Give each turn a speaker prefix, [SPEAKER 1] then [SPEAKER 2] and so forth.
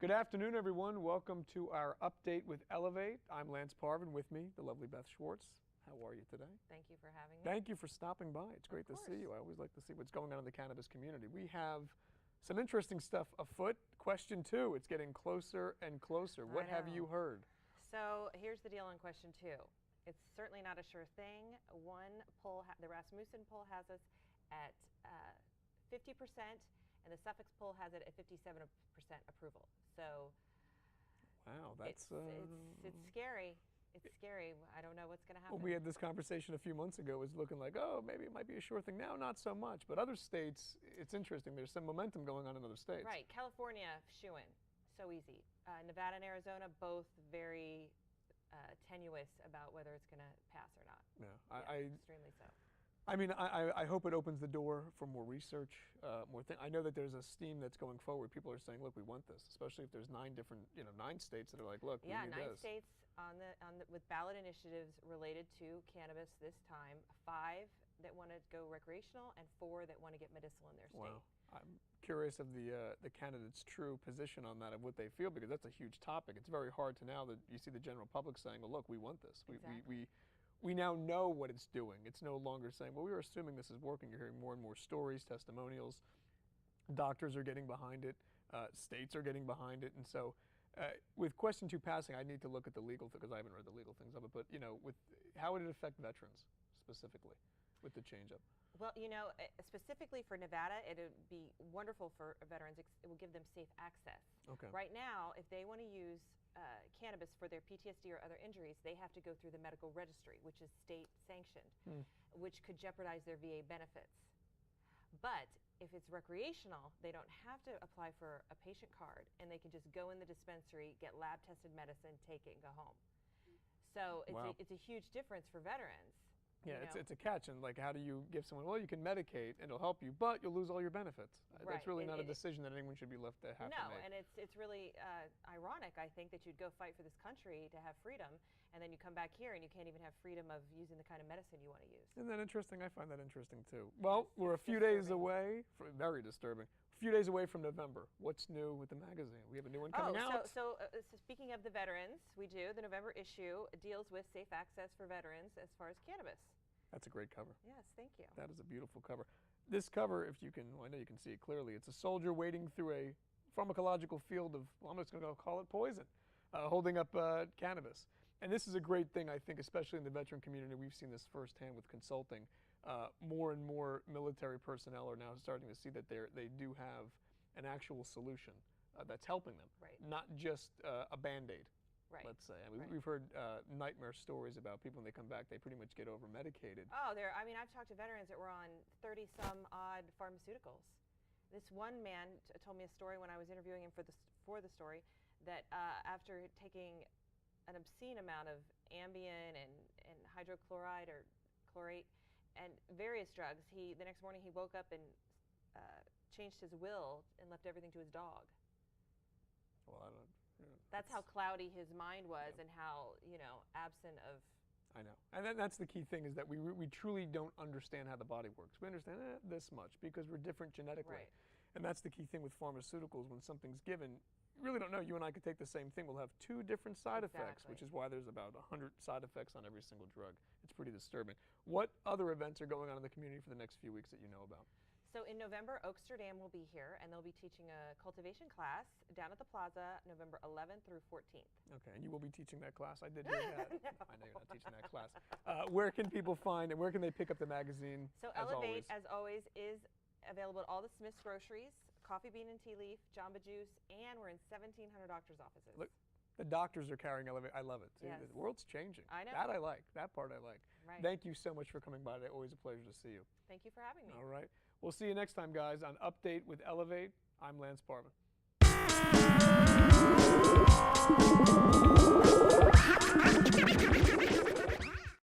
[SPEAKER 1] Good afternoon, everyone. Welcome to our update with Elevate. I'm Lance Parvin. With me, the lovely Beth Schartz. How are you today?
[SPEAKER 2] Thank you for having me.
[SPEAKER 1] Thank you for stopping by. It's great to see you. I always like to see what's going on in the cannabis community. We have some interesting stuff afoot. Question 2, it's getting closer and closer. What have you heard?
[SPEAKER 2] So here's the deal on question 2. It's certainly not a sure thing. One poll, the Rasmussen poll has us at 50%, and the Suffolk poll has it at 57% approval. So
[SPEAKER 1] wow, that's
[SPEAKER 2] it's scary. It's scary. I don't know what's going to happen.
[SPEAKER 1] Well, we had this conversation a few months ago. It was looking like, oh, maybe it might be a sure thing. Now, not so much. But other states, it's interesting. There's some momentum going on in other states.
[SPEAKER 2] Right. California, shoo-in. So easy. Nevada and Arizona, both very tenuous about whether it's going to pass or not.
[SPEAKER 1] Yeah,
[SPEAKER 2] extremely so.
[SPEAKER 1] I mean, I hope it opens the door for more research, more things. I know that there's a steam that's going forward. People are saying, look, we want this, especially if there's 9 states that are like, look, we need
[SPEAKER 2] 9
[SPEAKER 1] this.
[SPEAKER 2] states with ballot initiatives related to cannabis this time. 5 that want to go recreational and 4 that want to get medicinal in their state.
[SPEAKER 1] Wow. I'm curious of the candidates' true position on that, of what they feel, because that's a huge topic. It's very hard to now that you see the general public saying, well, look, we want this.
[SPEAKER 2] Exactly.
[SPEAKER 1] We now know what it's doing. It's no longer saying, well, we were assuming this is working. You're hearing more and more stories, testimonials. Doctors are getting behind it. States are getting behind it. And so with question 2 passing, I need to look at the legal, because I haven't read the legal things of it, but with how would it affect veterans specifically with the change up?
[SPEAKER 2] Well, specifically for Nevada, it would be wonderful for veterans. It will give them safe access.
[SPEAKER 1] Okay.
[SPEAKER 2] Right now, if they want to use cannabis for their PTSD or other injuries, they have to go through the medical registry, which is state sanctioned, which could jeopardize their VA benefits. But if it's recreational, they don't have to apply for a patient card, and they can just go in the dispensary, get lab tested medicine, take it, and go home. So it's a huge difference for veterans.
[SPEAKER 1] Yeah, it's a catch, and like, how do you give someone, well, you can medicate and it'll help you, but you'll lose all your benefits.
[SPEAKER 2] Right.
[SPEAKER 1] That's really not a decision that anyone should be left to have to make.
[SPEAKER 2] No, and it's really ironic, I think, that you'd go fight for this country to have freedom, and then you come back here and you can't even have freedom of using the kind of medicine you want to use.
[SPEAKER 1] Isn't that interesting? I find that interesting too. Well, we're a few days away, very disturbing, a few days away from November. What's new with the magazine? We have a new one coming out.
[SPEAKER 2] So speaking of the veterans, we do. The November issue deals with safe access for veterans as far as cannabis.
[SPEAKER 1] That's a great cover.
[SPEAKER 2] Yes, thank you.
[SPEAKER 1] That is a beautiful cover. This cover, if you can, well, I know you can see it clearly, it's a soldier wading through a pharmacological field of, well, I'm just going to call it poison, holding up cannabis. And this is a great thing, I think, especially in the veteran community. We've seen this firsthand with consulting. More and more military personnel are now starting to see that they do have an actual solution that's helping them, not just a Band-Aid.
[SPEAKER 2] Right.
[SPEAKER 1] Let's say. I mean, we've heard nightmare stories about people when they come back, they pretty much get over-medicated.
[SPEAKER 2] Oh, I mean, I've talked to veterans that were on 30-some-odd pharmaceuticals. This one man told me a story when I was interviewing him for the story, that after taking an obscene amount of Ambien and hydrochloride or chlorate and various drugs, the next morning he woke up and changed his will and left everything to his dog.
[SPEAKER 1] Well, I don't know.
[SPEAKER 2] That's how cloudy his mind was, and how, absent of...
[SPEAKER 1] I know. And that's the key thing, is that we truly don't understand how the body works. We understand this much because we're different genetically.
[SPEAKER 2] Right.
[SPEAKER 1] And that's the key thing with pharmaceuticals. When something's given, you really don't know. You and I could take the same thing. We'll have 2 different side effects, which is why there's about 100 side effects on every single drug. It's pretty disturbing. What other events are going on in the community for the next few weeks that you know about?
[SPEAKER 2] So in November, Oaksterdam will be here, and they'll be teaching a cultivation class down at the plaza November 11th through 14th.
[SPEAKER 1] Okay, and you will be teaching that class. I did hear that.
[SPEAKER 2] No.
[SPEAKER 1] I know you're not teaching that class. Where can people find and where can they pick up the magazine?
[SPEAKER 2] So Elevate, as always, is available at all the Smith's groceries, Coffee Bean and Tea Leaf, Jamba Juice, and we're in 1,700 doctors' offices.
[SPEAKER 1] Look, the doctors are carrying Elevate. I love it. See,
[SPEAKER 2] Yes.
[SPEAKER 1] the world's changing.
[SPEAKER 2] I know.
[SPEAKER 1] That I like. That part I like.
[SPEAKER 2] Right.
[SPEAKER 1] Thank you so much for coming by today. Always a pleasure to see you.
[SPEAKER 2] Thank you for having me.
[SPEAKER 1] All right. We'll see you next time, guys, on Update with Elevate. I'm Lance Parvin.